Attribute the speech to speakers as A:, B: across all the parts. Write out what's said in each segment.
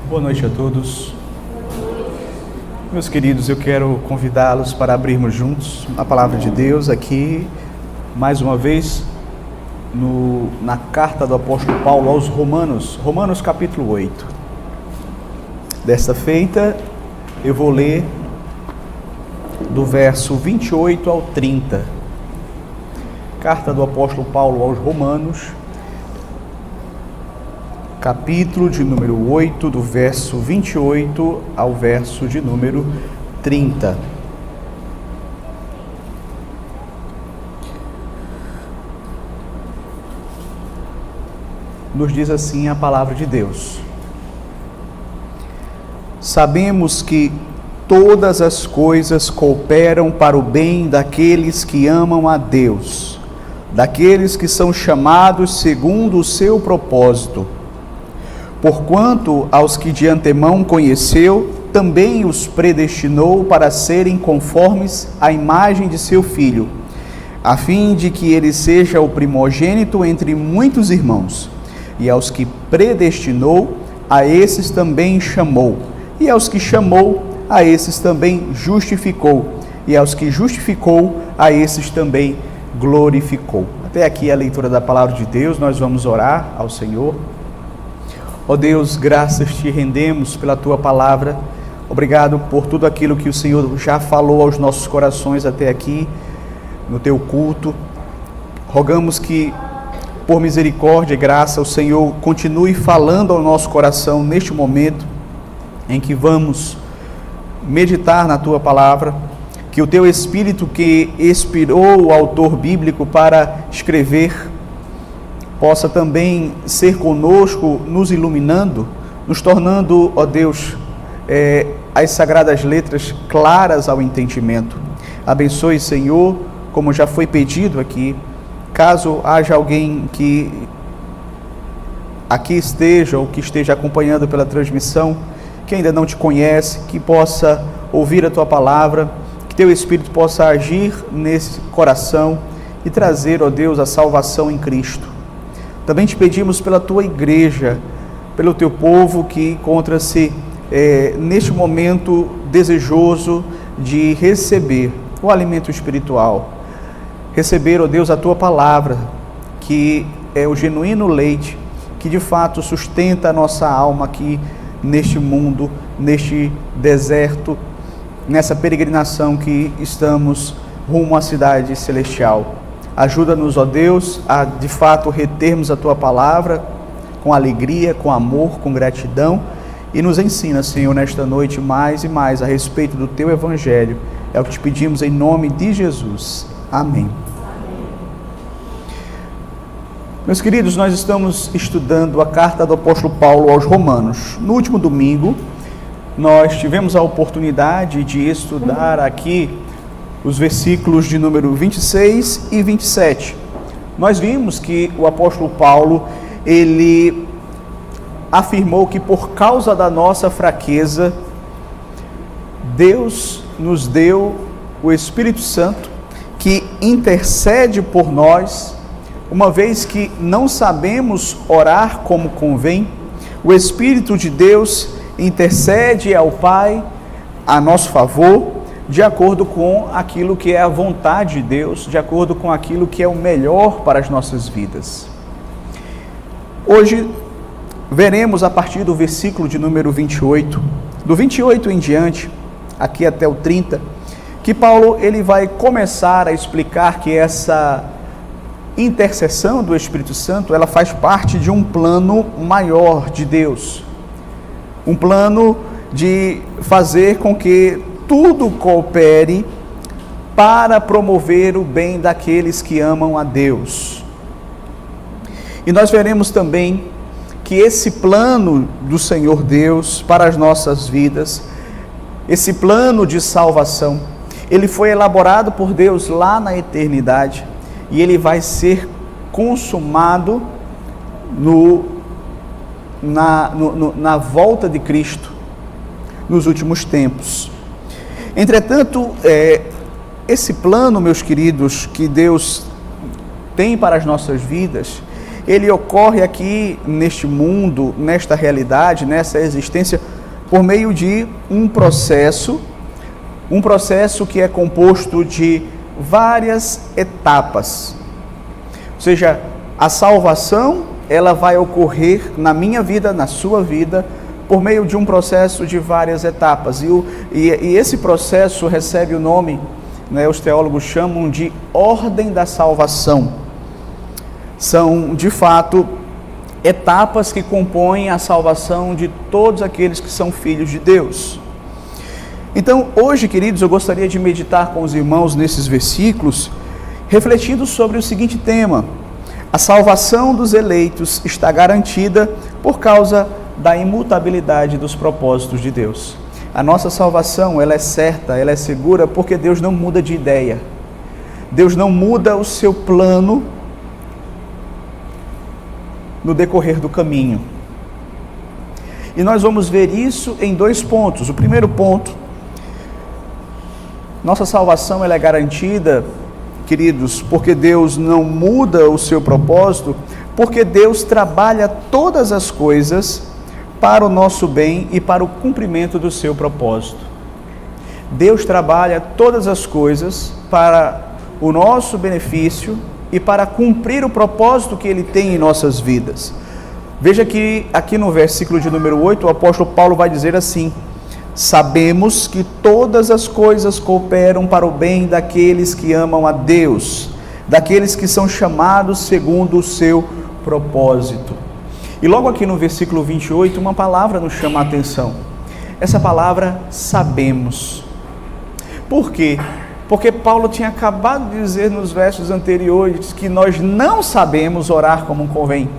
A: Boa noite a todos. Meus queridos, eu quero convidá-los para abrirmos juntos a palavra de Deus aqui, mais uma vez, na carta do apóstolo Paulo aos Romanos, Romanos capítulo 8. Desta feita, eu vou ler do verso 28 ao 30. Carta do apóstolo Paulo aos Romanos, capítulo de número 8, do verso 28 ao verso de número 30. Nos diz assim a palavra de Deus: Sabemos que todas as coisas cooperam para o bem daqueles que amam a Deus, daqueles que são chamados segundo o seu propósito. Porquanto aos que de antemão conheceu, também os predestinou para serem conformes à imagem de seu Filho, a fim de que ele seja o primogênito entre muitos irmãos. E aos que predestinou, a esses também chamou. E aos que chamou, a esses também justificou. E aos que justificou, a esses também glorificou. Até aqui a leitura da palavra de Deus. Nós vamos orar ao Senhor. Ó Deus, graças te rendemos pela tua palavra. Obrigado por tudo aquilo que o Senhor já falou aos nossos corações até aqui, no teu culto. Rogamos que, por misericórdia e graça, o Senhor continue falando ao nosso coração neste momento em que vamos meditar na tua palavra. Que o teu Espírito, que inspirou o autor bíblico para escrever, possa também ser conosco, nos iluminando, nos tornando, ó Deus, as sagradas letras claras ao entendimento. Abençoe, Senhor, como já foi pedido aqui. Caso haja alguém que aqui esteja ou que esteja acompanhando pela transmissão, que ainda não te conhece, que possa ouvir a tua palavra, que teu Espírito possa agir nesse coração e trazer, ó Deus, a salvação em Cristo. Também te pedimos pela tua igreja, pelo teu povo que encontra-se neste momento desejoso de receber o alimento espiritual. Receber, ó Deus, a tua palavra, que é o genuíno leite, que de fato sustenta a nossa alma aqui neste mundo, neste deserto, nessa peregrinação que estamos rumo à cidade celestial. Ajuda-nos, ó Deus, a de fato retermos a tua palavra com alegria, com amor, com gratidão, e nos ensina, Senhor, nesta noite mais e mais a respeito do teu evangelho. É o que te pedimos em nome de Jesus. Amém. Meus queridos, nós estamos estudando a carta do apóstolo Paulo aos Romanos. No último domingo, nós tivemos a oportunidade de estudar aqui os versículos de número 26 e 27. Nós vimos que o apóstolo Paulo, ele afirmou que por causa da nossa fraqueza, Deus nos deu o Espírito Santo, que intercede por nós. Uma vez que não sabemos orar como convém, o Espírito de Deus intercede ao Pai a nosso favor, de acordo com aquilo que é a vontade de Deus, de acordo com aquilo que é o melhor para as nossas vidas. Hoje veremos a partir do versículo de número 28, do 28 em diante, aqui até o 30, que Paulo ele vai começar a explicar que essa intercessão do Espírito Santo, ela faz parte de um plano maior de Deus, um plano de fazer com que tudo coopere para promover o bem daqueles que amam a Deus. E nós veremos também que esse plano do Senhor Deus para as nossas vidas, esse plano de salvação, ele foi elaborado por Deus lá na eternidade e ele vai ser consumado na volta de Cristo nos últimos tempos. Entretanto, esse plano, meus queridos, que Deus tem para as nossas vidas, ele ocorre aqui neste mundo, nesta realidade, nessa existência, por meio de um processo que é composto de várias etapas. Ou seja, a salvação, ela vai ocorrer na minha vida, na sua vida, por meio de um processo de várias etapas. E esse processo recebe o nome, os teólogos chamam de ordem da salvação. São, de fato, etapas que compõem a salvação de todos aqueles que são filhos de Deus. Então, hoje, queridos, eu gostaria de meditar com os irmãos nesses versículos, refletindo sobre o seguinte tema: a salvação dos eleitos está garantida por causa da imutabilidade dos propósitos de Deus. A nossa salvação, ela é certa, ela é segura, porque Deus não muda de ideia. Deus não muda o seu plano no decorrer do caminho. E nós vamos ver isso em 2 pontos. O primeiro ponto: nossa salvação, ela é garantida, queridos, porque Deus não muda o seu propósito, porque Deus trabalha todas as coisas para o nosso bem e para o cumprimento do seu propósito. Deus trabalha todas as coisas para o nosso benefício e para cumprir o propósito que Ele tem em nossas vidas. Veja que aqui no versículo de número 8, o apóstolo Paulo vai dizer assim: sabemos que todas as coisas cooperam para o bem daqueles que amam a Deus, daqueles que são chamados segundo o seu propósito. E logo aqui no versículo 28, uma palavra nos chama a atenção. Essa palavra, sabemos. Por quê? Porque Paulo tinha acabado de dizer nos versos anteriores que nós não sabemos orar como convém.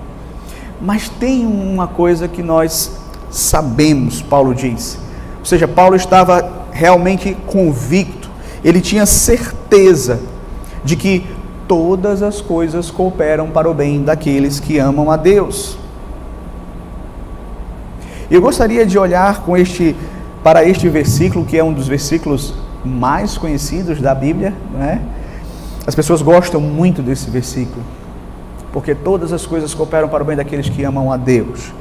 A: Mas tem uma coisa que nós sabemos, Paulo diz. Ou seja, Paulo estava realmente convicto, ele tinha certeza de que todas as coisas cooperam para o bem daqueles que amam a Deus. Eu gostaria de olhar para este versículo, que é um dos versículos mais conhecidos da Bíblia, né? As pessoas gostam muito desse versículo, porque todas as coisas cooperam para o bem daqueles que amam a Deus.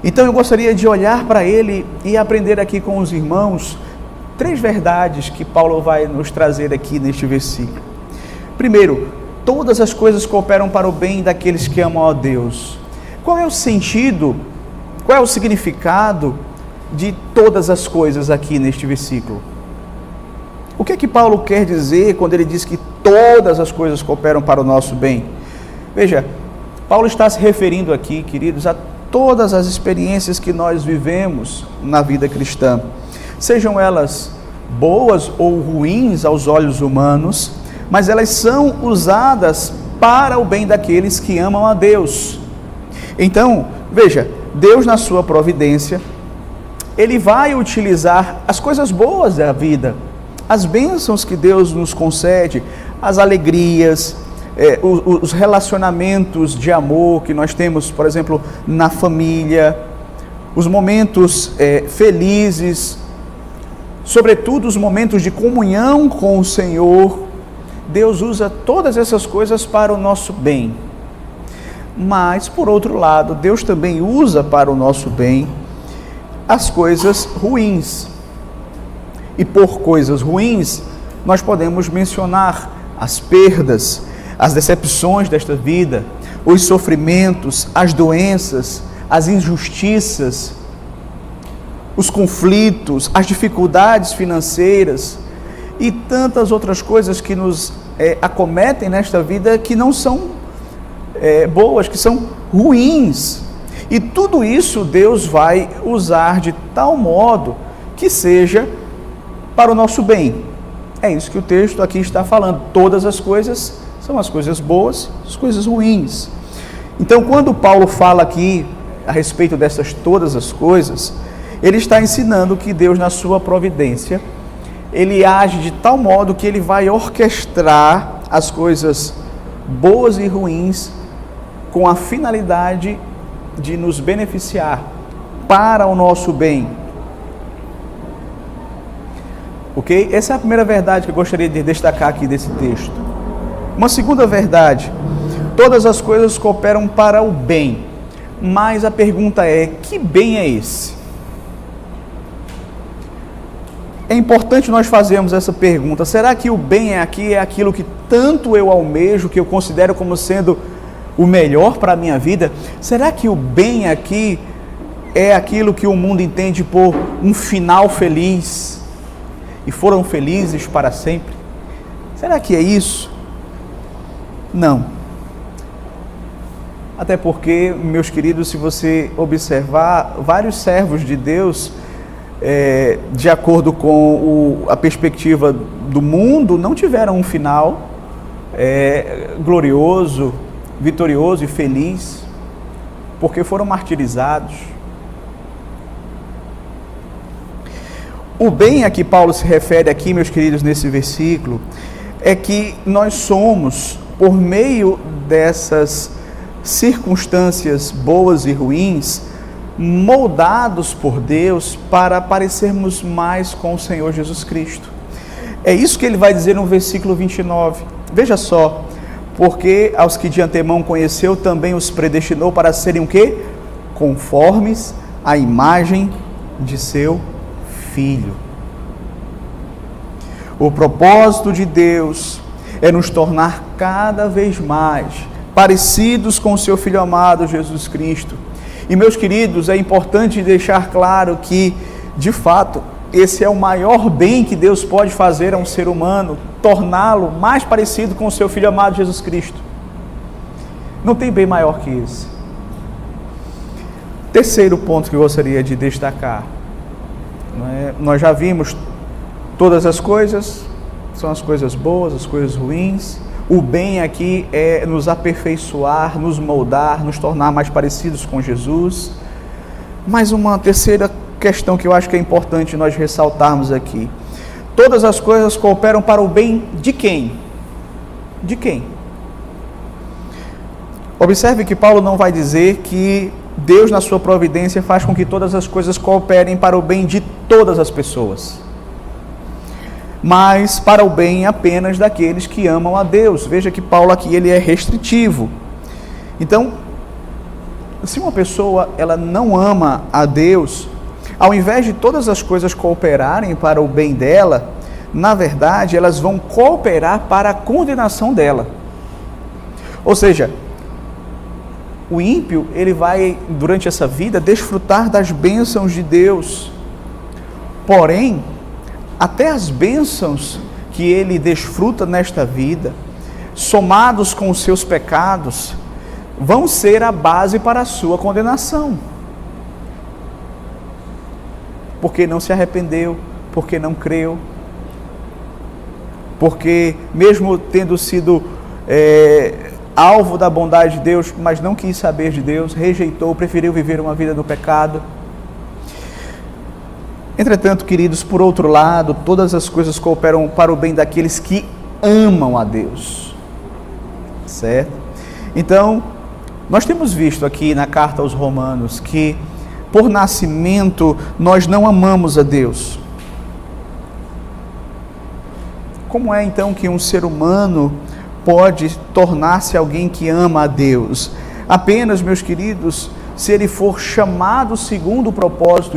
A: Então eu gostaria de olhar para ele e aprender aqui com os irmãos 3 verdades que Paulo vai nos trazer aqui neste versículo. Primeiro, todas as coisas cooperam para o bem daqueles que amam a Deus. Qual é o sentido, qual é o significado de todas as coisas aqui neste versículo? O que é que Paulo quer dizer quando ele diz que todas as coisas cooperam para o nosso bem? Veja, Paulo está se referindo aqui, queridos, a todas as experiências que nós vivemos na vida cristã, sejam elas boas ou ruins aos olhos humanos, mas elas são usadas para o bem daqueles que amam a Deus. Então, veja, Deus na sua providência, Ele vai utilizar as coisas boas da vida, as bênçãos que Deus nos concede, as alegrias, os relacionamentos de amor que nós temos, por exemplo, na família, os momentos felizes, sobretudo os momentos de comunhão com o Senhor. Deus usa todas essas coisas para o nosso bem. Mas, por outro lado, Deus também usa para o nosso bem as coisas ruins. E por coisas ruins, nós podemos mencionar as perdas, as decepções desta vida, os sofrimentos, as doenças, as injustiças, os conflitos, as dificuldades financeiras e tantas outras coisas que nos acometem nesta vida que não são boas, que são ruins. E tudo isso Deus vai usar de tal modo que seja para o nosso bem. É isso que o texto aqui está falando. Todas as coisas são as coisas boas, as coisas ruins. Então, quando Paulo fala aqui a respeito dessas todas as coisas, ele está ensinando que Deus, na sua providência, Ele age de tal modo que Ele vai orquestrar as coisas boas e ruins com a finalidade de nos beneficiar para o nosso bem. Ok? Essa é a primeira verdade que eu gostaria de destacar aqui desse texto. Uma segunda verdade: todas as coisas cooperam para o bem. Mas a pergunta é, que bem é esse? É importante nós fazermos essa pergunta. Será que o bem aqui é aquilo que tanto eu almejo, que eu considero como sendo o melhor para a minha vida? Será que o bem aqui é aquilo que o mundo entende por um final feliz e foram felizes para sempre? Será que é isso? Não. Até porque, meus queridos, se você observar, vários servos de Deus, de acordo com a perspectiva do mundo, não tiveram um final glorioso, vitorioso e feliz, porque foram martirizados. O bem a que Paulo se refere aqui, meus queridos, nesse versículo, é que nós somos, por meio dessas circunstâncias boas e ruins, moldados por Deus para parecermos mais com o Senhor Jesus Cristo. É isso que ele vai dizer no versículo 29. Veja só, porque aos que de antemão conheceu, também os predestinou para serem o quê? Conformes à imagem de seu Filho. O propósito de Deus é nos tornar cada vez mais parecidos com o seu Filho amado, Jesus Cristo. E, meus queridos, é importante deixar claro que, de fato, esse é o maior bem que Deus pode fazer a um ser humano, torná-lo mais parecido com o seu Filho amado, Jesus Cristo. Não tem bem maior que esse. Terceiro ponto que eu gostaria de destacar. Nós já vimos todas as coisas, são as coisas boas, as coisas ruins. O bem aqui é nos aperfeiçoar, nos moldar, nos tornar mais parecidos com Jesus. Mas uma terceira questão que eu acho que é importante nós ressaltarmos aqui. Todas as coisas cooperam para o bem de quem? De quem? Observe que Paulo não vai dizer que Deus, na sua providência, faz com que todas as coisas cooperem para o bem de todas as pessoas, mas para o bem apenas daqueles que amam a Deus. Veja que Paulo aqui ele é restritivo. Então, se uma pessoa ela não ama a Deus, ao invés de todas as coisas cooperarem para o bem dela, na verdade elas vão cooperar para a condenação dela. Ou seja, o ímpio, ele vai, durante essa vida, desfrutar das bênçãos de Deus. Porém, até as bênçãos que ele desfruta nesta vida, somados com os seus pecados, vão ser a base para a sua condenação. Porque não se arrependeu, porque não creu, porque mesmo tendo sido alvo da bondade de Deus, mas não quis saber de Deus, rejeitou, preferiu viver uma vida do pecado. Entretanto, queridos, por outro lado, todas as coisas cooperam para o bem daqueles que amam a Deus, certo? Então, nós temos visto aqui na carta aos Romanos que, por nascimento, nós não amamos a Deus. Como é então que um ser humano pode tornar-se alguém que ama a Deus? Apenas, meus queridos, se ele for chamado segundo o propósito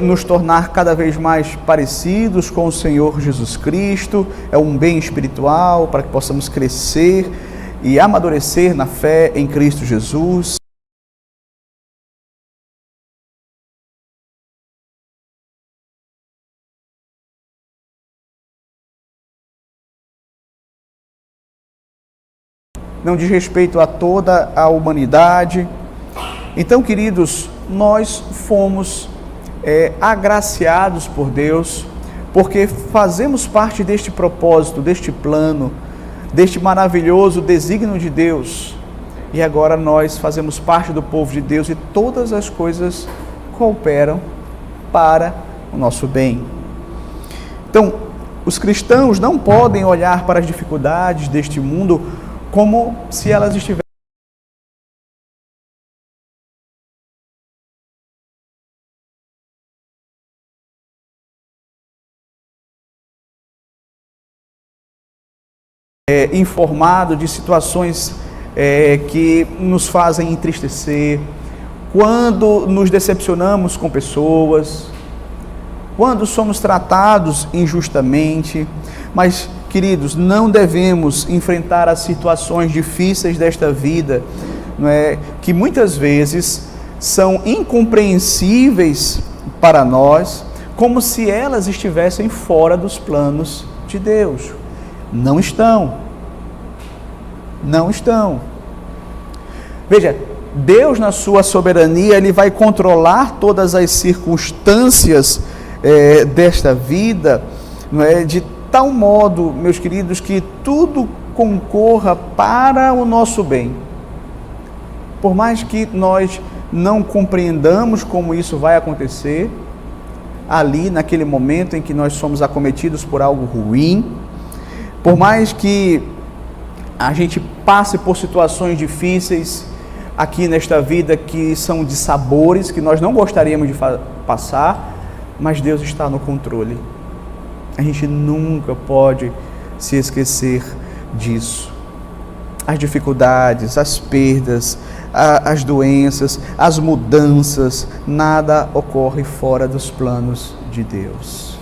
A: nos tornar cada vez mais parecidos com o Senhor Jesus Cristo, é um bem espiritual para que possamos crescer e amadurecer na fé em Cristo Jesus. Não diz respeito a toda a humanidade. Então, queridos, nós fomos agraciados por Deus, porque fazemos parte deste propósito, deste plano, deste maravilhoso desígnio de Deus. E agora nós fazemos parte do povo de Deus e todas as coisas cooperam para o nosso bem. Então, os cristãos não podem olhar para as dificuldades deste mundo como se elas estivessem informado de situações que nos fazem entristecer, quando nos decepcionamos com pessoas, quando somos tratados injustamente. Mas, queridos, não devemos enfrentar as situações difíceis desta vida, não é? Que muitas vezes são incompreensíveis para nós, como se elas estivessem fora dos planos de Deus. Não estão. Não estão. Veja, Deus na sua soberania, Ele vai controlar todas as circunstâncias desta vida, não é? De tal modo, meus queridos, que tudo concorra para o nosso bem. Por mais que nós não compreendamos como isso vai acontecer, ali naquele momento em que nós somos acometidos por algo ruim, por mais que a gente passe por situações difíceis aqui nesta vida que são de sabores, que nós não gostaríamos de passar, mas Deus está no controle. A gente nunca pode se esquecer disso. As dificuldades, as perdas, as doenças, as mudanças, nada ocorre fora dos planos de Deus.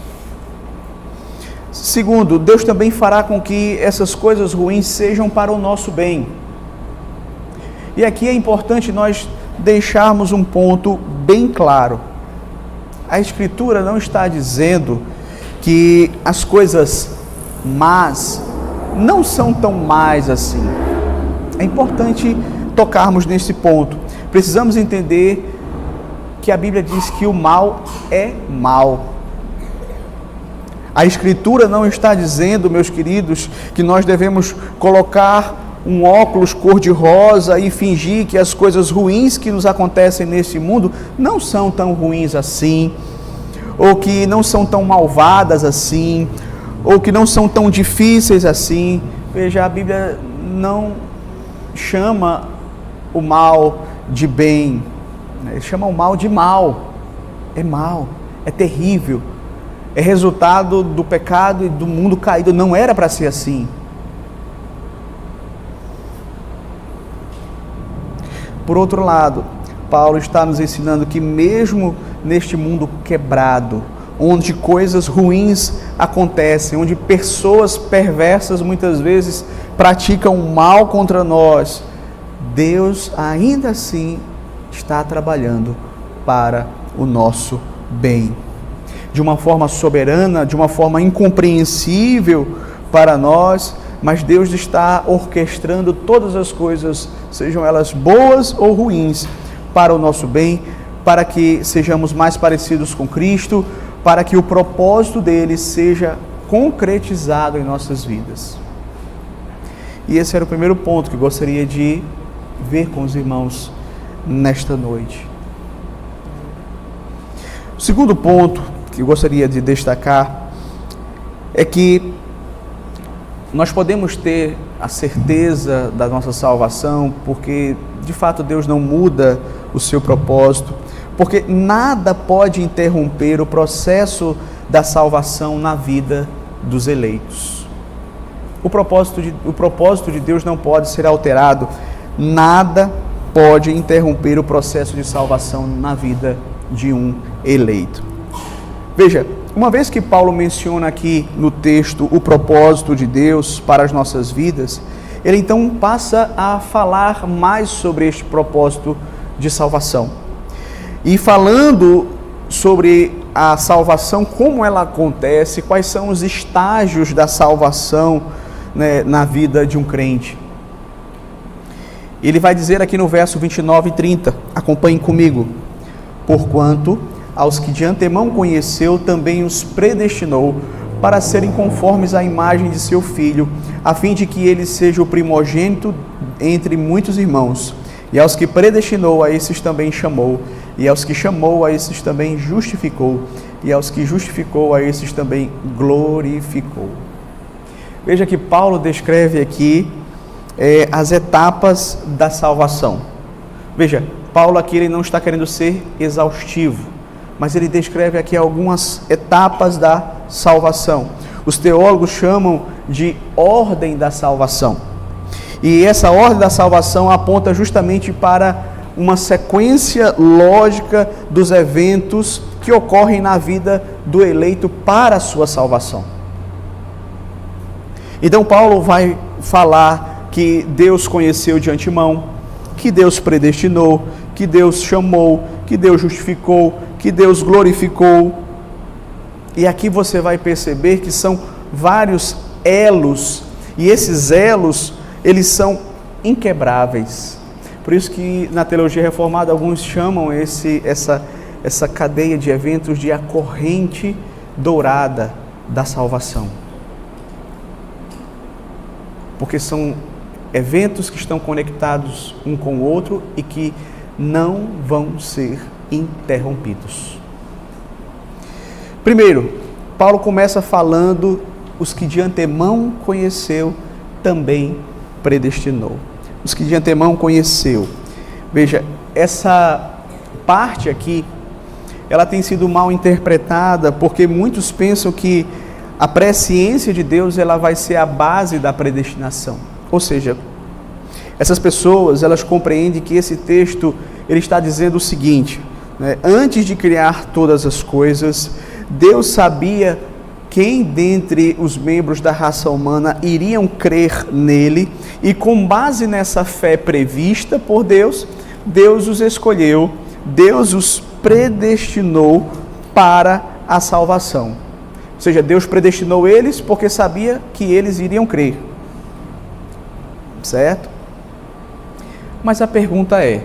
A: Segundo, Deus também fará com que essas coisas ruins sejam para o nosso bem. E aqui é importante nós deixarmos um ponto bem claro. A Escritura não está dizendo que as coisas más não são tão más assim. É importante tocarmos nesse ponto. Precisamos entender que a Bíblia diz que o mal é mal. A Escritura não está dizendo, meus queridos, que nós devemos colocar um óculos cor-de-rosa e fingir que as coisas ruins que nos acontecem nesse mundo não são tão ruins assim, ou que não são tão malvadas assim, ou que não são tão difíceis assim. Veja, a Bíblia não chama o mal de bem, chama o mal de mal. É mal, é terrível, é resultado do pecado e do mundo caído. Não era para ser assim. Por outro lado, Paulo está nos ensinando que mesmo neste mundo quebrado, onde coisas ruins acontecem, onde pessoas perversas muitas vezes praticam mal contra nós, Deus ainda assim está trabalhando para o nosso bem. De uma forma soberana, de uma forma incompreensível para nós, mas Deus está orquestrando todas as coisas, sejam elas boas ou ruins, para o nosso bem, para que sejamos mais parecidos com Cristo, para que o propósito dele seja concretizado em nossas vidas. E esse era o primeiro ponto que eu gostaria de ver com os irmãos nesta noite. O segundo ponto que eu gostaria de destacar é que nós podemos ter a certeza da nossa salvação, porque de fato Deus não muda o seu propósito, porque nada pode interromper o processo da salvação na vida dos eleitos. O propósito de Deus não pode ser alterado, nada pode interromper o processo de salvação na vida de um eleito. Veja, uma vez que Paulo menciona aqui no texto o propósito de Deus para as nossas vidas, ele então passa a falar mais sobre este propósito de salvação. E falando sobre a salvação, como ela acontece, quais são os estágios da salvação, né, na vida de um crente. Ele vai dizer aqui no verso 29 e 30, acompanhem comigo. Porquanto aos que de antemão conheceu, também os predestinou para serem conformes à imagem de seu Filho, a fim de que ele seja o primogênito entre muitos irmãos. E aos que predestinou, a esses também chamou. E aos que chamou, a esses também justificou. E aos que justificou, a esses também glorificou. Veja que Paulo descreve aqui as etapas da salvação. Veja, Paulo aqui ele não está querendo ser exaustivo, mas ele descreve aqui algumas etapas da salvação. Os teólogos chamam de ordem da salvação. E essa ordem da salvação aponta justamente para uma sequência lógica dos eventos que ocorrem na vida do eleito para a sua salvação. Então Paulo vai falar que Deus conheceu de antemão, que Deus predestinou, que Deus chamou, que Deus justificou, que Deus glorificou. E aqui você vai perceber que são vários elos, e esses elos, eles são inquebráveis. Por isso que na teologia reformada alguns chamam essa cadeia de eventos de a corrente dourada da salvação. Porque são eventos que estão conectados um com o outro e que não vão ser interrompidos. Primeiro, Paulo começa falando: os que de antemão conheceu, também predestinou. Os que de antemão conheceu. Veja, essa parte aqui, ela tem sido mal interpretada, porque muitos pensam que a presciência de Deus ela vai ser a base da predestinação. Ou seja, essas pessoas, elas compreendem que esse texto ele está dizendo o seguinte, né? Antes de criar todas as coisas, Deus sabia quem dentre os membros da raça humana iriam crer nele, e com base nessa fé prevista por Deus, Deus os escolheu, Deus os predestinou para a salvação. Ou seja, Deus predestinou eles porque sabia que eles iriam crer. Certo? Mas a pergunta é: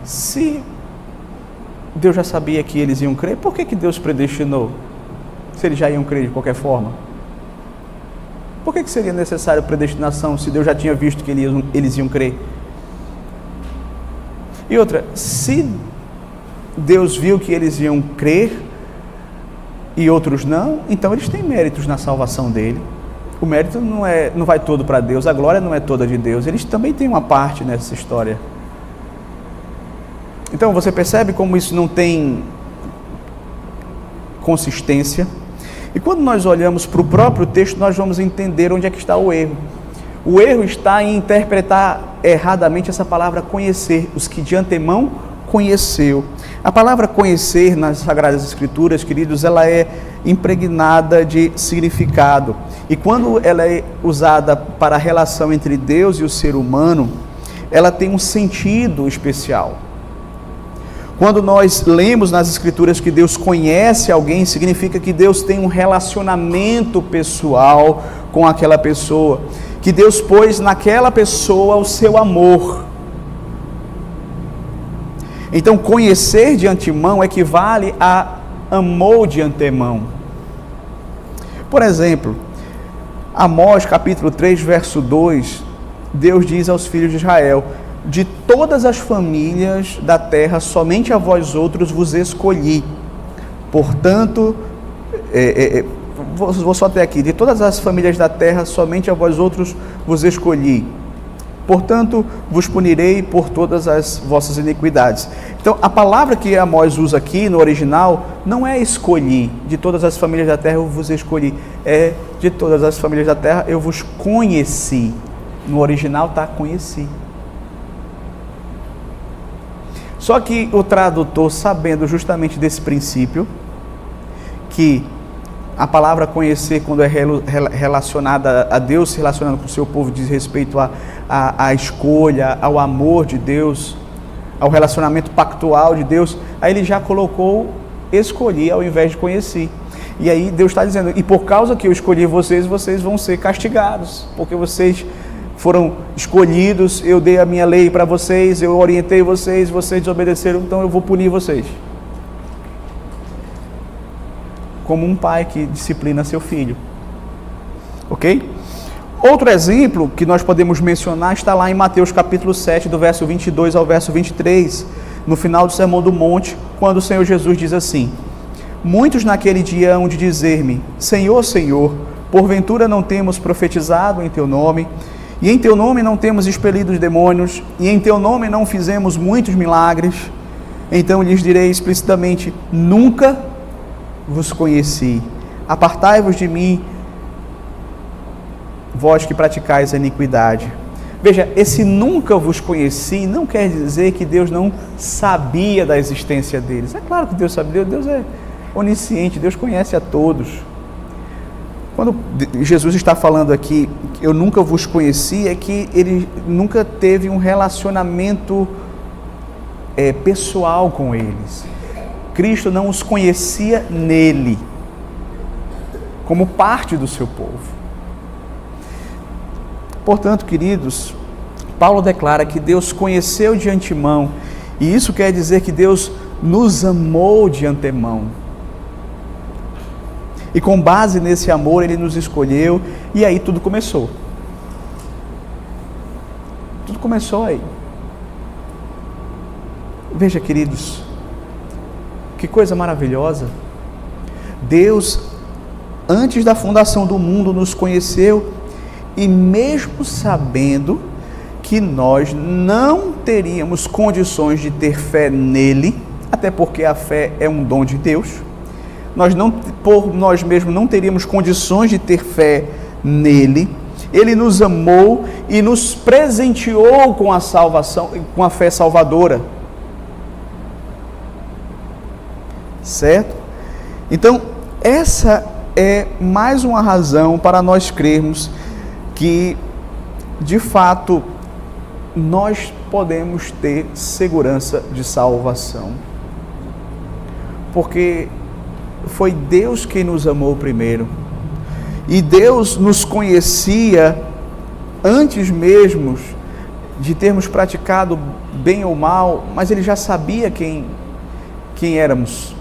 A: se Deus já sabia que eles iam crer, por que Deus predestinou? Se eles já iam crer de qualquer forma? Por que seria necessário predestinação se Deus já tinha visto que eles iam crer? E outra, se Deus viu que eles iam crer e outros não, então eles têm méritos na salvação dele. O mérito não vai todo para Deus, a glória não é toda de Deus, eles também têm uma parte nessa história. Então você percebe como isso não tem consistência? E quando nós olhamos para o próprio texto, nós vamos entender onde é que está o erro. O erro está em interpretar erradamente essa palavra conhecer, os que de antemão conheceu. A palavra conhecer nas Sagradas Escrituras, queridos, ela é impregnada de significado. E quando ela é usada para a relação entre Deus e o ser humano, ela tem um sentido especial. Quando nós lemos nas Escrituras que Deus conhece alguém, significa que Deus tem um relacionamento pessoal com aquela pessoa, que Deus pôs naquela pessoa o seu amor. Então, conhecer de antemão equivale a amou de antemão. Por exemplo, Amós capítulo 3, verso 2, Deus diz aos filhos de Israel: de todas as famílias da terra, somente a vós outros vos escolhi. Portanto, vou só até aqui, de todas as famílias da terra, somente a vós outros vos escolhi. Portanto, vos punirei por todas as vossas iniquidades. Então, a palavra que Amós usa aqui no original não é escolhi, de todas as famílias da terra eu vos escolhi, é de todas as famílias da terra eu vos conheci. No original está conheci. Só que o tradutor, sabendo justamente desse princípio, que a palavra conhecer, quando é relacionada a Deus, se relacionando com o seu povo, diz respeito à escolha, ao amor de Deus, ao relacionamento pactual de Deus, aí ele já colocou escolhi ao invés de conheci. E aí Deus está dizendo, e por causa que eu escolhi vocês, vocês vão ser castigados, porque vocês foram escolhidos, eu dei a minha lei para vocês, eu orientei vocês, vocês desobedeceram, então eu vou punir vocês. Como um pai que disciplina seu filho. Ok? Outro exemplo que nós podemos mencionar está lá em Mateus capítulo 7, do verso 22 ao verso 23, no final do Sermão do Monte, quando o Senhor Jesus diz assim: muitos naquele dia hão de dizer-me, Senhor, Senhor, porventura não temos profetizado em teu nome, e em teu nome não temos expelido os demônios, e em teu nome não fizemos muitos milagres? Então lhes direi explicitamente, nunca vos conheci, apartai-vos de mim, vós que praticais a iniquidade. Veja, esse nunca vos conheci não quer dizer que Deus não sabia da existência deles. É claro que Deus sabe, Deus é onisciente, Deus conhece a todos. Quando Jesus está falando aqui, eu nunca vos conheci, é que ele nunca teve um relacionamento pessoal com eles. Cristo não os conhecia nele, como parte do seu povo. Portanto, queridos, Paulo declara que Deus conheceu de antemão, e isso quer dizer que Deus nos amou de antemão. E com base nesse amor, Ele nos escolheu, e aí tudo começou. Tudo começou aí. Veja, queridos, que coisa maravilhosa. Deus, antes da fundação do mundo, nos conheceu, e mesmo sabendo que nós não teríamos condições de ter fé nele, até porque a fé é um dom de Deus, por nós mesmos não teríamos condições de ter fé nele, ele nos amou e nos presenteou com a salvação, com a fé salvadora. Certo? Então, essa é mais uma razão para nós crermos que, de fato, nós podemos ter segurança de salvação. Porque foi Deus quem nos amou primeiro. E Deus nos conhecia antes mesmo de termos praticado bem ou mal, mas Ele já sabia quem éramos.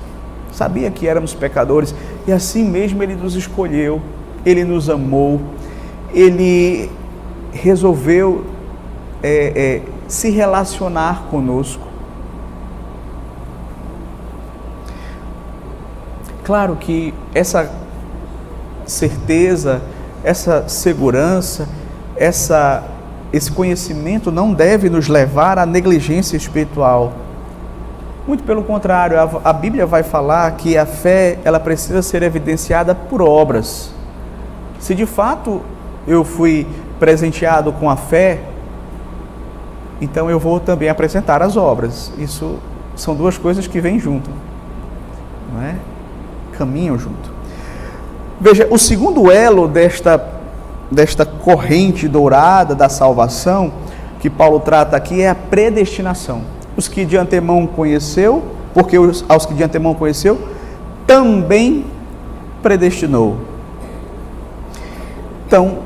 A: Sabia que éramos pecadores. E assim mesmo Ele nos escolheu, Ele nos amou, Ele resolveu se relacionar conosco. Claro que essa certeza, essa segurança, esse conhecimento não deve nos levar à negligência espiritual. Muito pelo contrário, a Bíblia vai falar que a fé, ela precisa ser evidenciada por obras. Se de fato eu fui presenteado com a fé, então eu vou também apresentar as obras. Isso são duas coisas que vêm junto, não é? Caminham junto. Veja, o segundo elo desta corrente dourada da salvação, que Paulo trata aqui, é a predestinação. Os que de antemão conheceu, porque aos que de antemão conheceu, também predestinou. Então,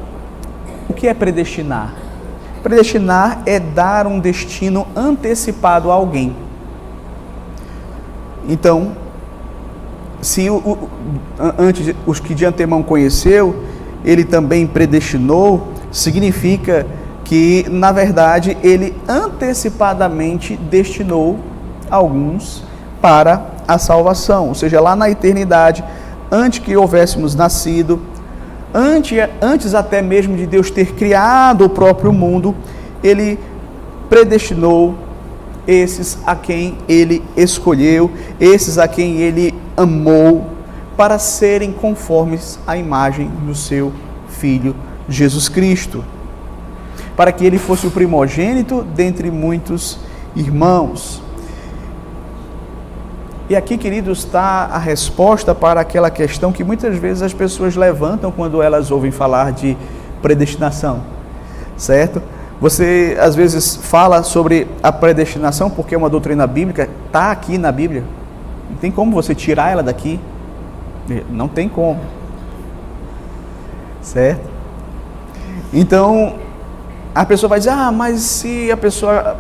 A: o que é predestinar? Predestinar é dar um destino antecipado a alguém. Então, se antes os que de antemão conheceu, ele também predestinou, significa que, na verdade, ele antecipadamente destinou alguns para a salvação, ou seja, lá na eternidade, antes que houvéssemos nascido, antes até mesmo de Deus ter criado o próprio mundo, ele predestinou esses a quem ele escolheu, esses a quem ele amou, para serem conformes à imagem do seu Filho Jesus Cristo, para que ele fosse o primogênito dentre muitos irmãos. E aqui, queridos, está a resposta para aquela questão que muitas vezes as pessoas levantam quando elas ouvem falar de predestinação, certo? Você às vezes fala sobre a predestinação porque é uma doutrina bíblica, está aqui na Bíblia. Não tem como você tirar ela daqui. Não tem como. Certo? Então, a pessoa vai dizer, mas se a pessoa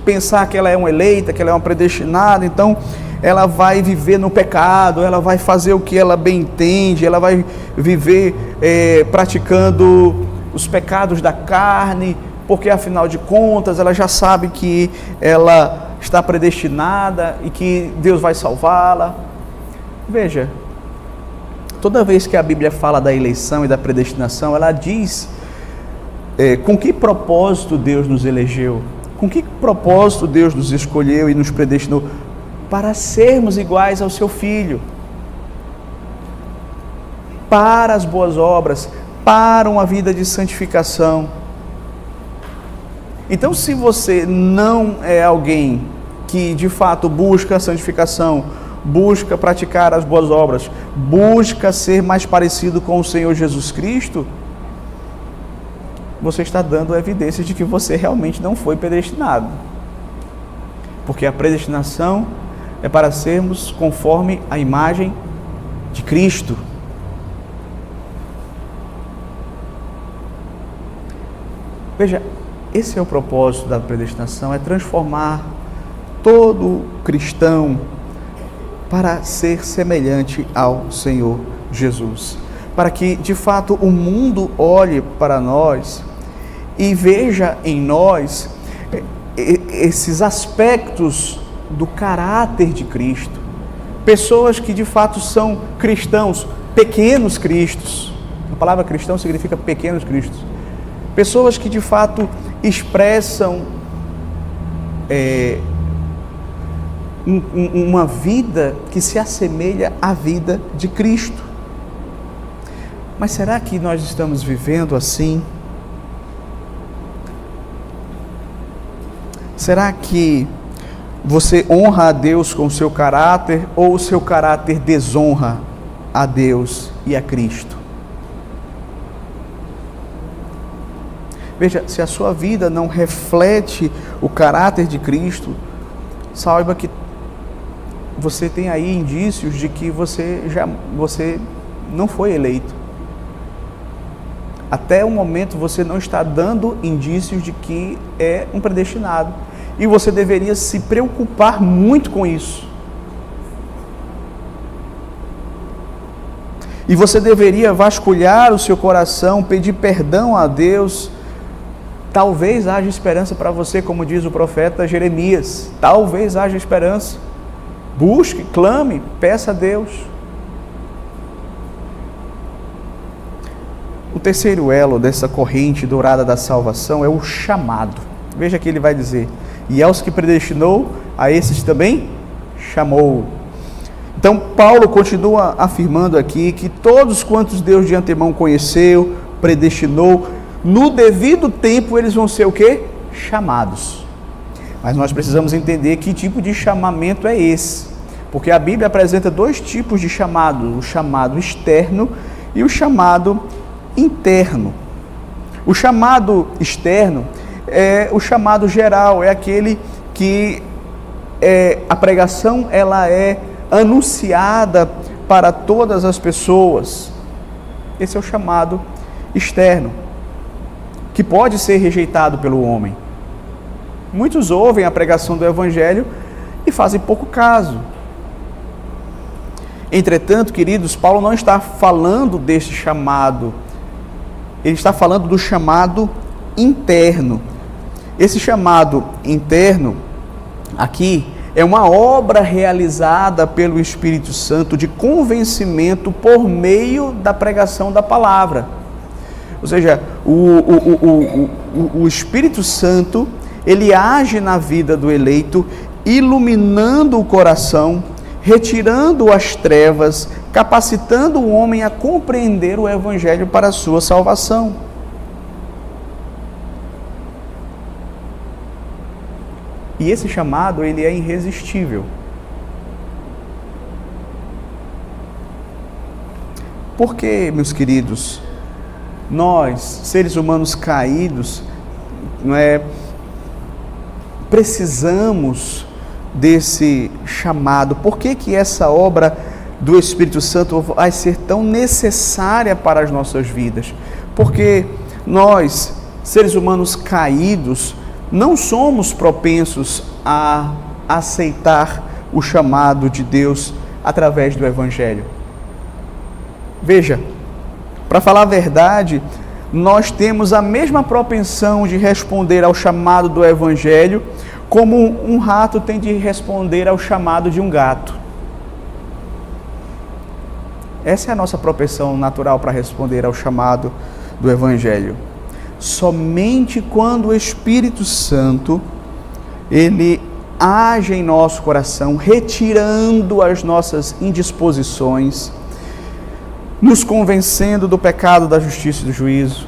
A: pensar que ela é uma eleita, que ela é uma predestinada, então ela vai viver no pecado, ela vai fazer o que ela bem entende, ela vai viver praticando os pecados da carne, porque afinal de contas ela já sabe que ela está predestinada e que Deus vai salvá-la. Veja, toda vez que a Bíblia fala da eleição e da predestinação, ela diz com que propósito Deus nos elegeu, com que propósito Deus nos escolheu e nos predestinou, para sermos iguais ao seu Filho, para as boas obras, para uma vida de santificação. Então, se você não é alguém que de fato busca a santificação, busca praticar as boas obras, busca ser mais parecido com o Senhor Jesus Cristo, você está dando evidências de que você realmente não foi predestinado. Porque a predestinação é para sermos conforme a imagem de Cristo. Veja, esse é o propósito da predestinação, é transformar todo cristão para ser semelhante ao Senhor Jesus. Para que, de fato, o mundo olhe para nós e veja em nós esses aspectos do caráter de Cristo. Pessoas que, de fato, são cristãos, pequenos cristos. A palavra cristão significa pequenos cristos. Pessoas que, de fato, expressam uma vida que se assemelha à vida de Cristo. Mas será que nós estamos vivendo assim? Será que você honra a Deus com o seu caráter ou o seu caráter desonra a Deus e a Cristo? Veja, se a sua vida não reflete o caráter de Cristo, saiba que você tem aí indícios de que você não foi eleito. Até o momento você não está dando indícios de que é um predestinado. E você deveria se preocupar muito com isso. E você deveria vasculhar o seu coração, pedir perdão a Deus. Talvez haja esperança para você, como diz o profeta Jeremias. Talvez haja esperança. Busque, clame, peça a Deus. O terceiro elo dessa corrente dourada da salvação é o chamado. Veja que ele vai dizer: e aos que predestinou, a esses também chamou. Então Paulo continua afirmando aqui que todos quantos Deus de antemão conheceu, predestinou, no devido tempo eles vão ser o quê? Chamados. Mas nós precisamos entender que tipo de chamamento é esse. Porque a Bíblia apresenta dois tipos de chamado: o chamado externo e o chamado interno. O chamado externo é o chamado geral, é aquele que a pregação ela é anunciada para todas as pessoas. Esse é o chamado externo, que pode ser rejeitado pelo homem. Muitos ouvem a pregação do Evangelho e fazem pouco caso. Entretanto, queridos, Paulo não está falando desse chamado, ele está falando do chamado interno. Esse chamado interno, aqui, é uma obra realizada pelo Espírito Santo de convencimento por meio da pregação da palavra. Ou seja, o Espírito Santo, ele age na vida do eleito, iluminando o coração, retirando as trevas, capacitando o homem a compreender o Evangelho para a sua salvação. E esse chamado, ele é irresistível. Porque, meus queridos, nós, seres humanos caídos, precisamos desse chamado. Por que essa obra do Espírito Santo vai ser tão necessária para as nossas vidas? Porque nós, seres humanos caídos, não somos propensos a aceitar o chamado de Deus através do Evangelho. Veja, para falar a verdade, nós temos a mesma propensão de responder ao chamado do Evangelho como um rato tem de responder ao chamado de um gato. Essa é a nossa propensão natural para responder ao chamado do Evangelho. Somente quando o Espírito Santo, ele age em nosso coração, retirando as nossas indisposições, nos convencendo do pecado, da justiça e do juízo,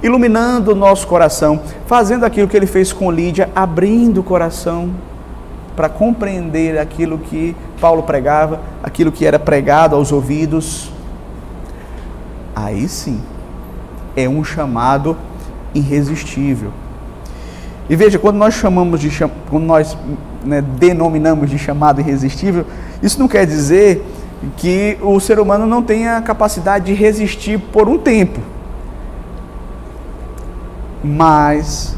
A: iluminando o nosso coração, fazendo aquilo que ele fez com Lídia, abrindo o coração para compreender aquilo que Paulo pregava, aquilo que era pregado aos ouvidos. Aí sim, é um chamado irresistível. E veja, quando nós denominamos de chamado irresistível, isso não quer dizer que o ser humano não tenha capacidade de resistir por um tempo. Mas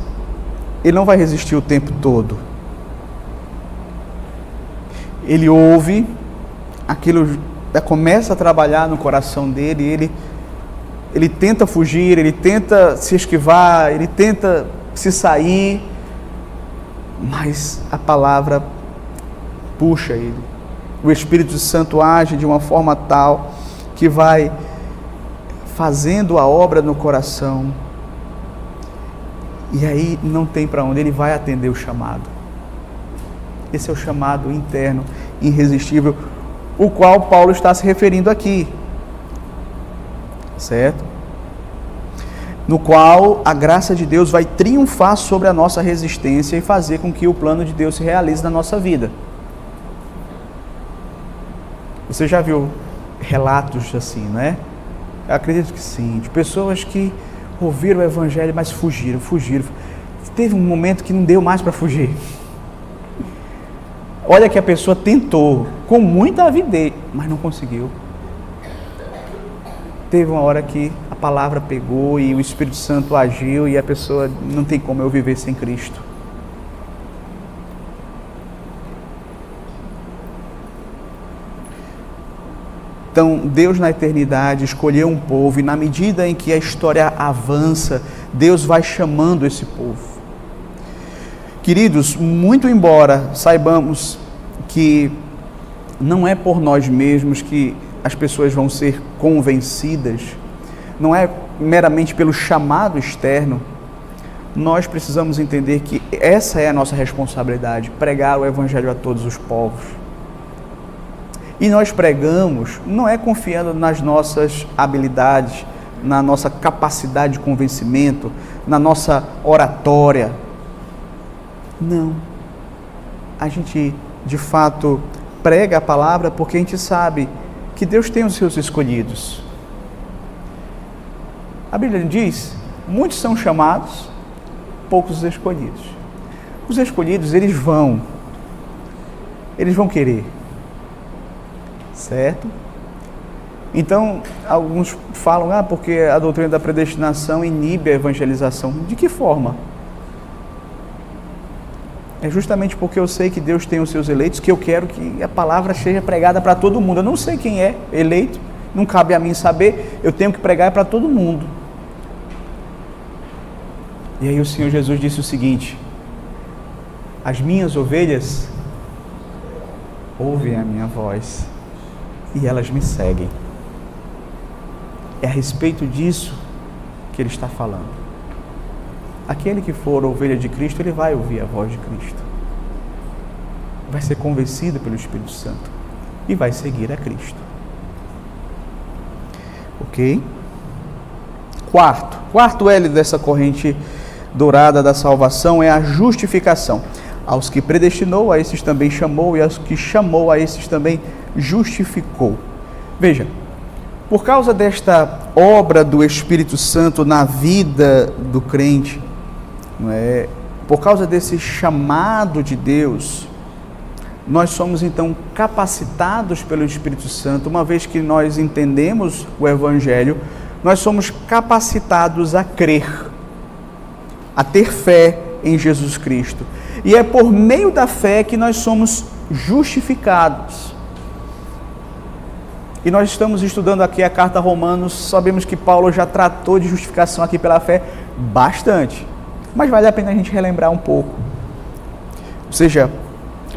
A: ele não vai resistir o tempo todo. Ele ouve, aquilo começa a trabalhar no coração dele, ele tenta fugir, ele tenta se esquivar, ele tenta se sair, mas a palavra puxa ele. O Espírito Santo age de uma forma tal que vai fazendo a obra no coração, e aí não tem para onde, ele vai atender o chamado. Esse é o chamado interno, irresistível, o qual Paulo está se referindo aqui, certo? No qual a graça de Deus vai triunfar sobre a nossa resistência e fazer com que o plano de Deus se realize na nossa vida. Você já viu relatos assim, não é? Eu acredito que sim, de pessoas que ouviram o Evangelho, mas fugiram. Teve um momento que não deu mais para fugir. Olha que a pessoa tentou, com muita avidez, mas não conseguiu. Teve uma hora que a palavra pegou e o Espírito Santo agiu e a pessoa, não tem como eu viver sem Cristo. Então, Deus na eternidade escolheu um povo e na medida em que a história avança, Deus vai chamando esse povo. Queridos, muito embora saibamos que não é por nós mesmos que as pessoas vão ser convencidas, não é meramente pelo chamado externo, nós precisamos entender que essa é a nossa responsabilidade, pregar o Evangelho a todos os povos. E nós pregamos, não é confiando nas nossas habilidades, na nossa capacidade de convencimento, na nossa oratória. Não. A gente, de fato, prega a palavra porque a gente sabe que Deus tem os seus escolhidos. A Bíblia diz, muitos são chamados, poucos escolhidos. Os escolhidos, eles vão querer. Certo? Então, alguns falam, porque a doutrina da predestinação inibe a evangelização. De que forma? É justamente porque eu sei que Deus tem os seus eleitos, que eu quero que a palavra seja pregada para todo mundo. Eu não sei quem é eleito, não cabe a mim saber, eu tenho que pregar para todo mundo. E aí o Senhor Jesus disse o seguinte: as minhas ovelhas ouvem a minha voz e elas me seguem. É a respeito disso que ele está falando. Aquele que for ovelha de Cristo, ele vai ouvir a voz de Cristo. Vai ser convencido pelo Espírito Santo e vai seguir a Cristo. Ok? Quarto L dessa corrente dourada da salvação é a justificação. Aos que predestinou, a esses também chamou, e aos que chamou, a esses também justificou. Veja, Por causa desta obra do Espírito Santo na vida do crente, não é? Por causa desse chamado de Deus, nós somos então capacitados pelo Espírito Santo, uma vez que nós entendemos o Evangelho, nós somos capacitados a crer, a ter fé em Jesus Cristo. E é por meio da fé que nós somos justificados. E nós estamos estudando aqui a carta a Romanos, sabemos que Paulo já tratou de justificação aqui pela fé bastante, mas vale a pena a gente relembrar um pouco. Ou seja,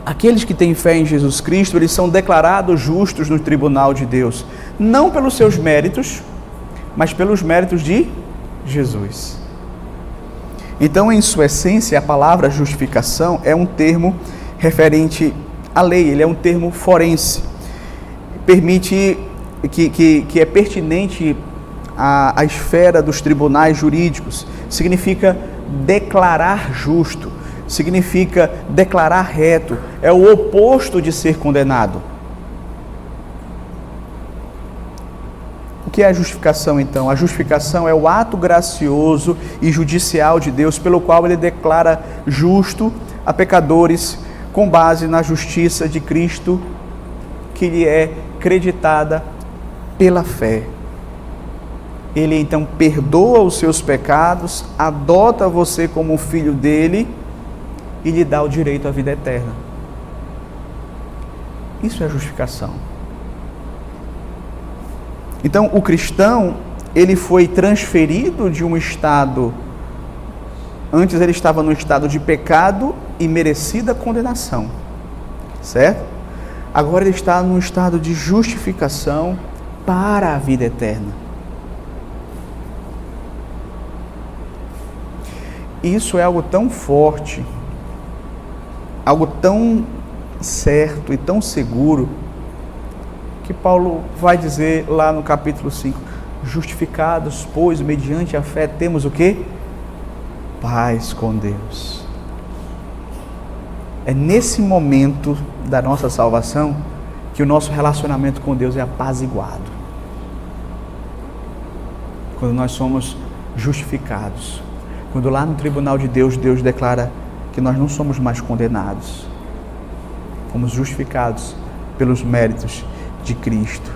A: aqueles que têm fé em Jesus Cristo, eles são declarados justos no tribunal de Deus, não pelos seus méritos, mas pelos méritos de Jesus. Então, em sua essência, a palavra justificação é um termo referente à lei, ele é um termo forense, permite que é pertinente à esfera dos tribunais jurídicos, significa declarar justo, significa declarar reto, é o oposto de ser condenado. O que é a justificação, então? A justificação é o ato gracioso e judicial de Deus, pelo qual ele declara justo a pecadores com base na justiça de Cristo, que lhe é creditada pela fé. Ele então perdoa os seus pecados, adota você como filho dele e lhe dá o direito à vida eterna. Isso é justificação. Então, o cristão, ele foi transferido de um estado, antes ele estava no estado de pecado e merecida condenação, certo? Agora ele está num estado de justificação para a vida eterna. Isso é algo tão forte, algo tão certo e tão seguro, que Paulo vai dizer lá no capítulo 5, justificados, pois, mediante a fé, temos o quê? Paz com Deus. É nesse momento da nossa salvação que o nosso relacionamento com Deus é apaziguado. Quando nós somos justificados. Quando lá no tribunal de Deus, Deus declara que nós não somos mais condenados. Fomos justificados pelos méritos de Cristo.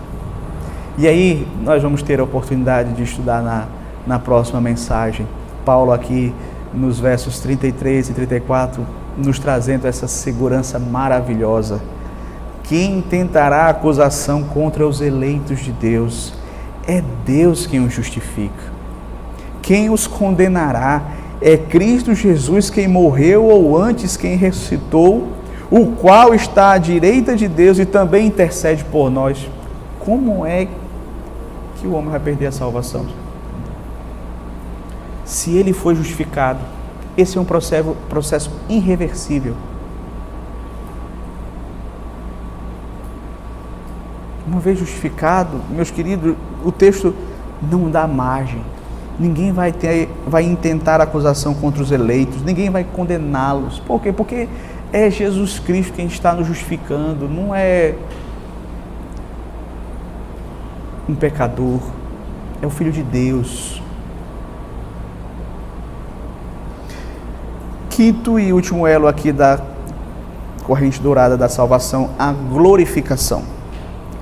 A: E aí nós vamos ter a oportunidade de estudar na próxima mensagem, Paulo aqui nos versos 33 e 34, nos trazendo essa segurança maravilhosa. Quem tentará acusação contra os eleitos de Deus? É Deus quem os justifica. Quem os condenará? É Cristo Jesus quem morreu, ou antes quem ressuscitou, o qual está à direita de Deus e também intercede por nós. Como é que o homem vai perder a salvação? Se ele foi justificado, esse é um processo irreversível. Uma vez justificado, meus queridos, o texto não dá margem. Ninguém vai intentar acusação contra os eleitos, ninguém vai condená-los. Por quê? Porque é Jesus Cristo quem está nos justificando, não é um pecador, é o Filho de Deus. Quinto e último elo aqui da corrente dourada da salvação, a glorificação.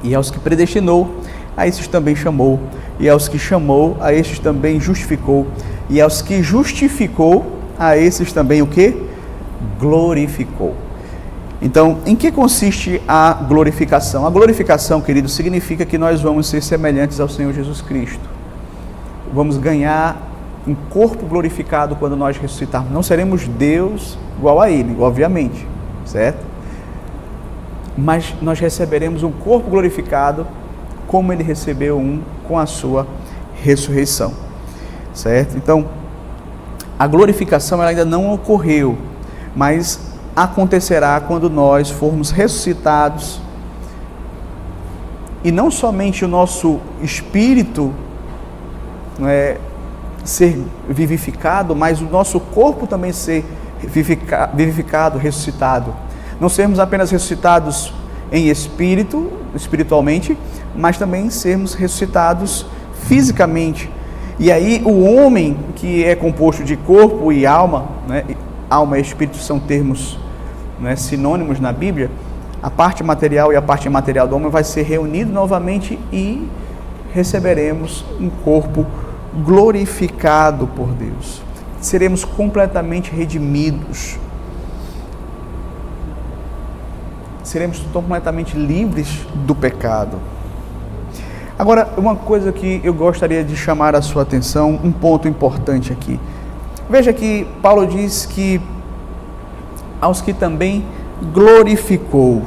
A: E aos que predestinou, a esses também chamou. E aos que chamou, a estes também justificou. E aos que justificou, a esses também o quê? Glorificou. Então, em que consiste a glorificação? A glorificação, querido, significa que nós vamos ser semelhantes ao Senhor Jesus Cristo. Vamos ganhar um corpo glorificado quando nós ressuscitarmos. Não seremos Deus igual a Ele, obviamente, certo? Mas nós receberemos um corpo glorificado como Ele recebeu um com a sua ressurreição, certo? Então, a glorificação ela ainda não ocorreu, mas acontecerá quando nós formos ressuscitados e não somente o nosso espírito ser vivificado, mas o nosso corpo também ser vivificado, ressuscitado. Não sermos apenas ressuscitados em espírito, espiritualmente, mas também sermos ressuscitados fisicamente. E aí o homem, que é composto de corpo e alma, né? Alma e espírito são termos, né, sinônimos na Bíblia. A parte material e a parte imaterial do homem vai ser reunido novamente e receberemos um corpo glorificado por Deus. Seremos completamente redimidos. Seremos completamente livres do pecado. Agora, uma coisa que eu gostaria de chamar a sua atenção, um ponto importante aqui. Veja que Paulo diz que aos que também glorificou.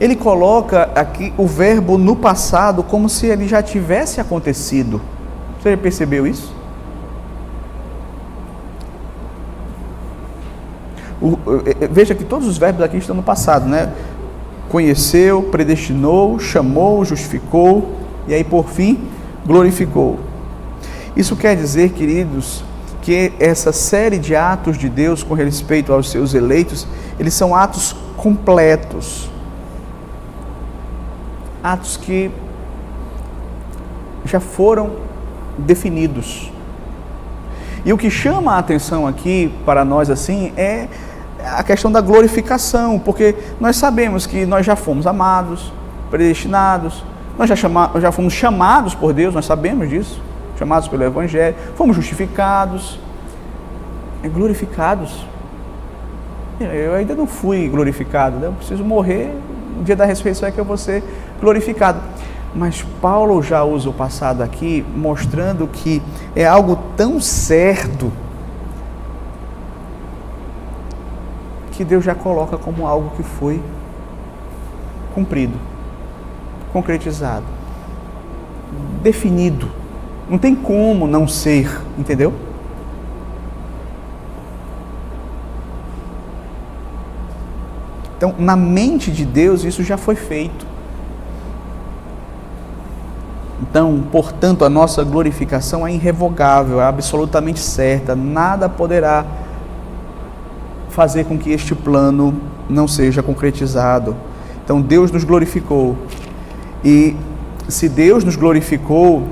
A: Ele coloca aqui o verbo no passado como se ele já tivesse acontecido. Você já percebeu isso? Veja que todos os verbos aqui estão no passado, né? Conheceu, predestinou, chamou, justificou e aí por fim glorificou. Isso quer dizer, queridos, que essa série de atos de Deus com respeito aos seus eleitos, eles são atos completos. Atos que já foram definidos. E o que chama a atenção aqui para nós assim é a questão da glorificação, porque nós sabemos que nós já fomos amados, predestinados, nós já fomos chamados por Deus, nós sabemos disso, chamados pelo Evangelho, fomos justificados, glorificados. Eu ainda não fui glorificado, né? Eu preciso morrer, no dia da ressurreição é que eu vou ser glorificado. Mas Paulo já usa o passado aqui, mostrando que é algo tão certo que Deus já coloca como algo que foi cumprido, concretizado, definido. Não tem como não ser, entendeu? Então, na mente de Deus, isso já foi feito. Então, portanto, a nossa glorificação é irrevogável, é absolutamente certa. Nada poderá fazer com que este plano não seja concretizado. Então, Deus nos glorificou. E se Deus nos glorificou,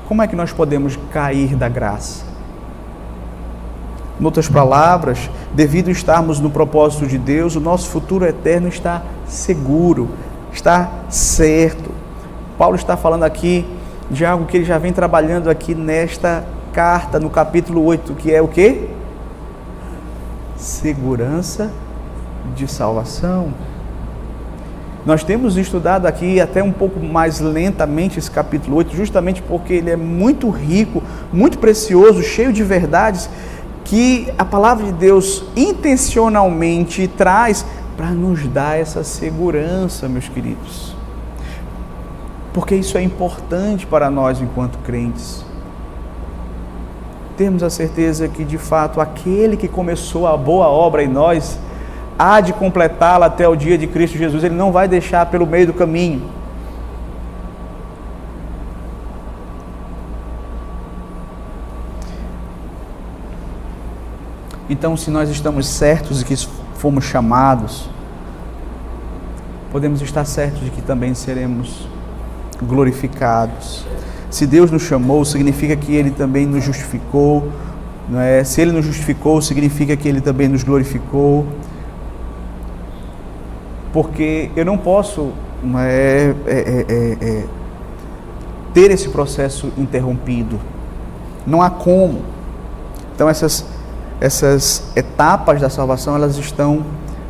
A: como é que nós podemos cair da graça? Em outras palavras, devido a estarmos no propósito de Deus, o nosso futuro eterno está seguro, está certo. Paulo está falando aqui de algo que ele já vem trabalhando aqui nesta carta, no capítulo 8, que é o quê? Segurança de salvação. Nós temos estudado aqui até um pouco mais lentamente esse capítulo 8, justamente porque ele é muito rico, muito precioso, cheio de verdades, que a palavra de Deus intencionalmente traz para nos dar essa segurança, meus queridos. Porque isso é importante para nós enquanto crentes. Temos a certeza que, de fato, aquele que começou a boa obra em nós, há de completá-la até o dia de Cristo Jesus. Ele não vai deixar pelo meio do caminho. Então, se nós estamos certos de que fomos chamados, podemos estar certos de que também seremos glorificados. Se Deus nos chamou, significa que Ele também nos justificou, não é? Se Ele nos justificou, significa que Ele também nos glorificou. Porque eu não posso ter esse processo interrompido. Não há como. Então essas etapas da salvação, elas estão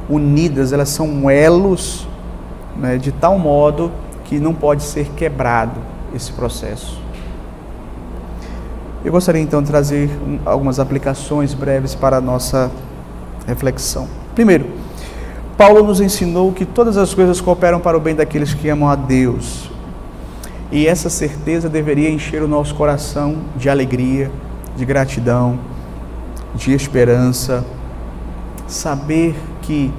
A: unidas, elas são elos, né, de tal modo que não pode ser quebrado esse processo. Eu gostaria então de trazer algumas aplicações breves para a nossa reflexão. Primeiro, Paulo nos ensinou que todas as coisas cooperam para o bem daqueles que amam a Deus. E essa certeza deveria encher o nosso coração de alegria, de gratidão, de esperança. Saber que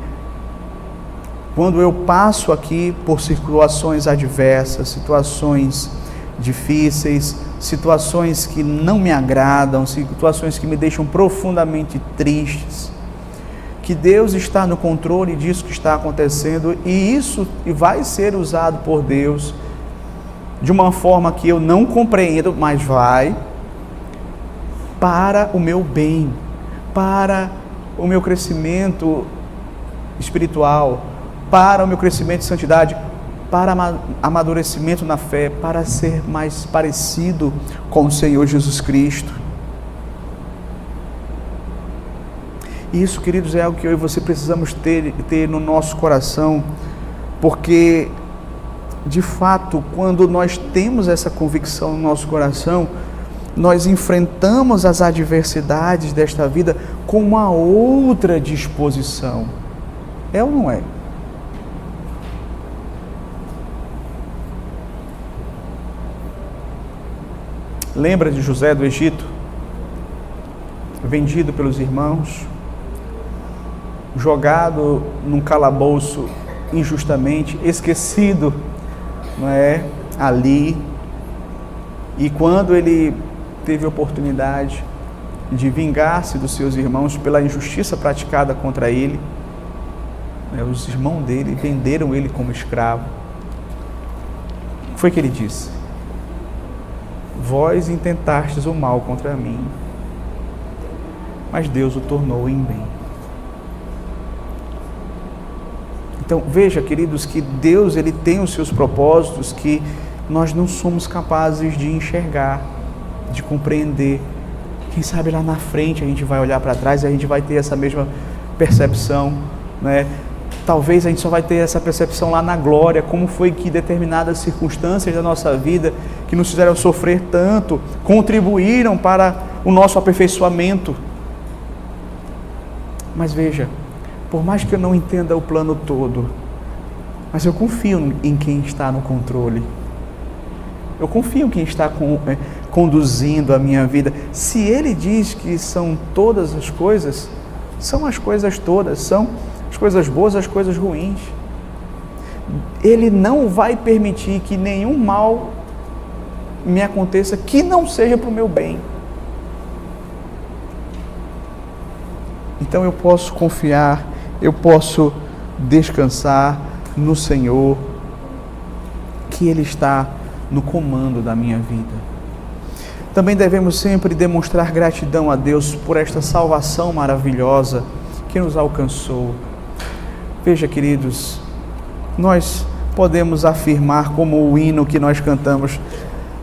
A: quando eu passo aqui por situações adversas, situações difíceis, situações que não me agradam, situações que me deixam profundamente tristes, que Deus está no controle disso que está acontecendo, e isso vai ser usado por Deus de uma forma que eu não compreendo, mas vai para o meu bem, para o meu crescimento espiritual, para o meu crescimento de santidade, para amadurecimento na fé, para ser mais parecido com o Senhor Jesus Cristo. Isso, queridos, é algo que eu e você precisamos ter no nosso coração, porque, de fato, quando nós temos essa convicção no nosso coração, nós enfrentamos as adversidades desta vida com uma outra disposição. É ou não é? Lembra de José do Egito? Vendido pelos irmãos, jogado num calabouço injustamente, esquecido, não é? Ali. E quando ele teve a oportunidade de vingar-se dos seus irmãos pela injustiça praticada contra ele, os irmãos dele venderam ele como escravo. O que foi que ele disse? Vós intentastes o mal contra mim, mas Deus o tornou em bem. Então, veja, queridos, que Deus, Ele tem os seus propósitos que nós não somos capazes de enxergar, de compreender. Quem sabe lá na frente a gente vai olhar para trás e a gente vai ter essa mesma percepção, né? Talvez a gente só vai ter essa percepção lá na glória, como foi que determinadas circunstâncias da nossa vida, que nos fizeram sofrer tanto, contribuíram para o nosso aperfeiçoamento. Mas veja, por mais que eu não entenda o plano todo, mas eu confio em quem está no controle. Eu confio em quem está conduzindo a minha vida. Se Ele diz que são todas as coisas, são as coisas todas, são as coisas boas, as coisas ruins. Ele não vai permitir que nenhum mal me aconteça que não seja para o meu bem. Então eu posso confiar, eu posso descansar no Senhor, que Ele está no comando da minha vida. Também devemos sempre demonstrar gratidão a Deus por esta salvação maravilhosa que nos alcançou. Veja, queridos, nós podemos afirmar, como o hino que nós cantamos,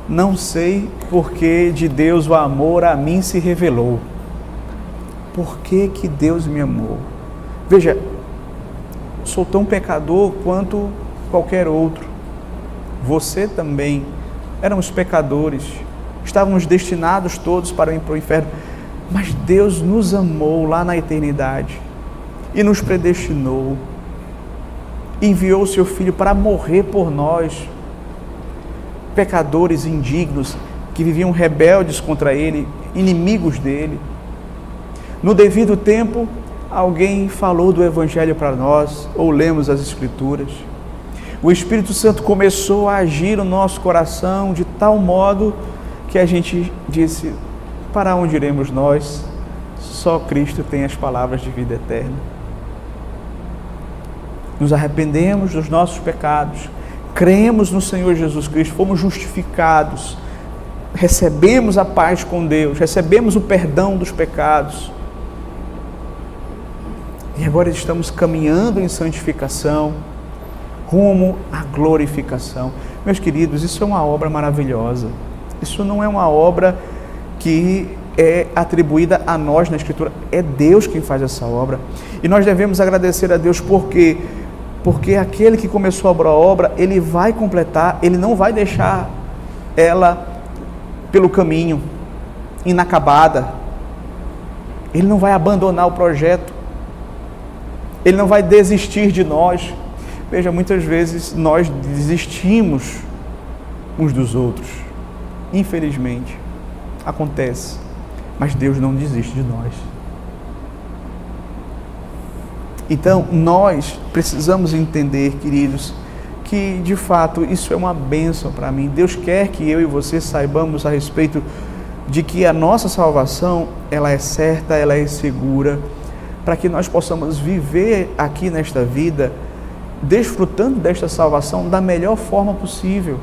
A: não sei porque de Deus o amor a mim se revelou. Por que que Deus me amou? Veja, sou tão pecador quanto qualquer outro. Você também. Éramos pecadores. Estávamos destinados todos para ir para o inferno. Mas Deus nos amou lá na eternidade e nos predestinou. Enviou o seu Filho para morrer por nós, pecadores indignos, que viviam rebeldes contra Ele, inimigos dEle. No devido tempo, alguém falou do Evangelho para nós, ou lemos as Escrituras. O Espírito Santo começou a agir no nosso coração de tal modo que a gente disse, para onde iremos nós? Só Cristo tem as palavras de vida eterna. Nos arrependemos dos nossos pecados, cremos no Senhor Jesus Cristo, fomos justificados, recebemos a paz com Deus, recebemos o perdão dos pecados. E agora estamos caminhando em santificação, rumo à glorificação. Meus queridos, isso é uma obra maravilhosa. Isso não é uma obra que é atribuída a nós na Escritura. É Deus quem faz essa obra. E nós devemos agradecer a Deus porque aquele que começou a obra, Ele vai completar, Ele não vai deixar ela pelo caminho, inacabada. Ele não vai abandonar o projeto. Ele não vai desistir de nós. Veja, muitas vezes nós desistimos uns dos outros. Infelizmente, acontece. Mas Deus não desiste de nós. Então, nós precisamos entender, queridos, que de fato isso é uma bênção para mim. Deus quer que eu e você saibamos a respeito de que a nossa salvação, ela é certa, ela é segura, para que nós possamos viver aqui nesta vida, desfrutando desta salvação da melhor forma possível.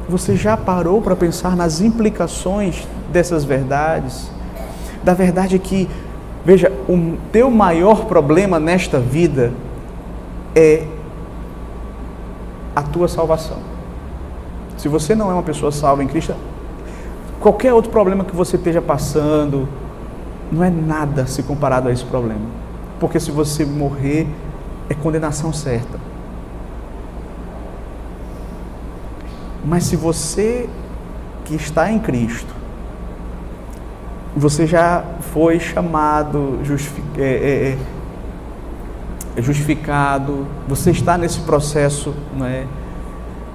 A: Você já parou para pensar nas implicações dessas verdades? Da verdade que, veja, o teu maior problema nesta vida é a tua salvação. Se você não é uma pessoa salva em Cristo, qualquer outro problema que você esteja passando não é nada se comparado a esse problema. Porque se você morrer, é condenação certa. Mas se você que está em Cristo, você já foi chamado, justificado, você está nesse processo, não é,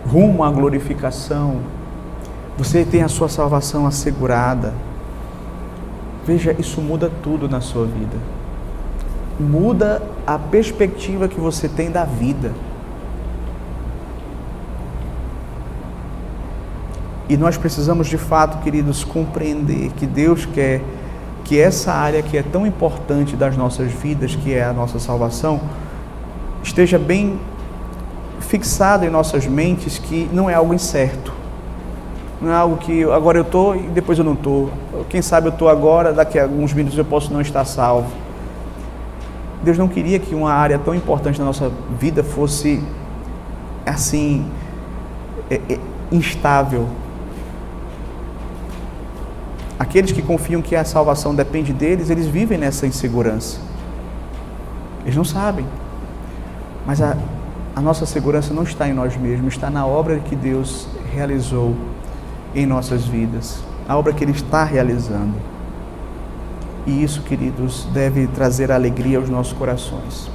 A: rumo à glorificação, você tem a sua salvação assegurada. Veja, isso muda tudo na sua vida. Muda a perspectiva que você tem da vida. E nós precisamos de fato, queridos, compreender que Deus quer que essa área que é tão importante das nossas vidas, que é a nossa salvação, esteja bem fixado em nossas mentes, que não é algo incerto. Não é algo que agora eu estou e depois eu não estou. Quem sabe eu estou agora, daqui a alguns minutos eu posso não estar salvo. Deus não queria que uma área tão importante da nossa vida fosse assim, instável. Aqueles que confiam que a salvação depende deles, eles vivem nessa insegurança. Eles não sabem. Mas a nossa segurança não está em nós mesmos, está na obra que Deus realizou em nossas vidas, a obra que Ele está realizando. E isso, queridos, deve trazer alegria aos nossos corações.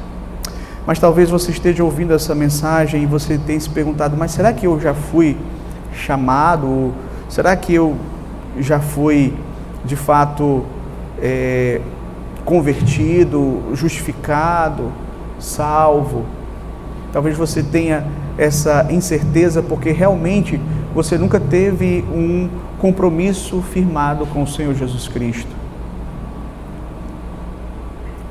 A: Mas talvez você esteja ouvindo essa mensagem e você tenha se perguntado, mas será que eu já fui chamado? Será que eu já fui, de fato, convertido, justificado, salvo? Talvez você tenha essa incerteza porque realmente você nunca teve um compromisso firmado com o Senhor Jesus Cristo.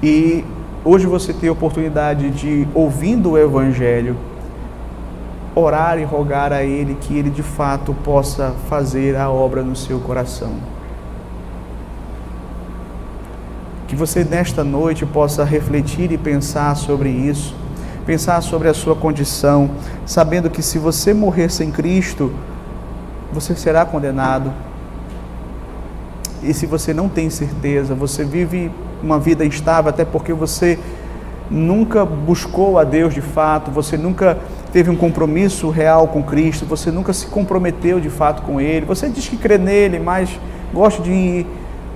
A: E hoje você tem a oportunidade de, ouvindo o Evangelho, orar e rogar a Ele que Ele de fato possa fazer a obra no seu coração. Que você nesta noite possa refletir e pensar sobre isso, pensar sobre a sua condição, sabendo que se você morrer sem Cristo, você será condenado. E se você não tem certeza, você vive uma vida instável, até porque você nunca buscou a Deus de fato, você nunca teve um compromisso real com Cristo, você nunca se comprometeu de fato com Ele, você diz que crê nele, mas gosta de ir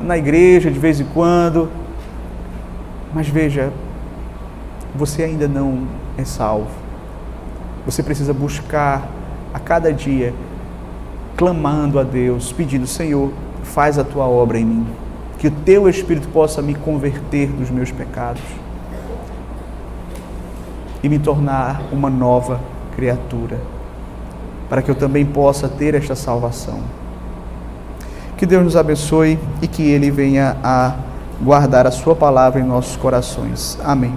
A: na igreja de vez em quando, mas veja, você ainda não é salvo. Você precisa buscar a cada dia, clamando a Deus, pedindo, Senhor, faz a tua obra em mim, que o teu Espírito possa me converter dos meus pecados e me tornar uma nova criatura, para que eu também possa ter esta salvação. Que Deus nos abençoe e que Ele venha a guardar a sua palavra em nossos corações. Amém.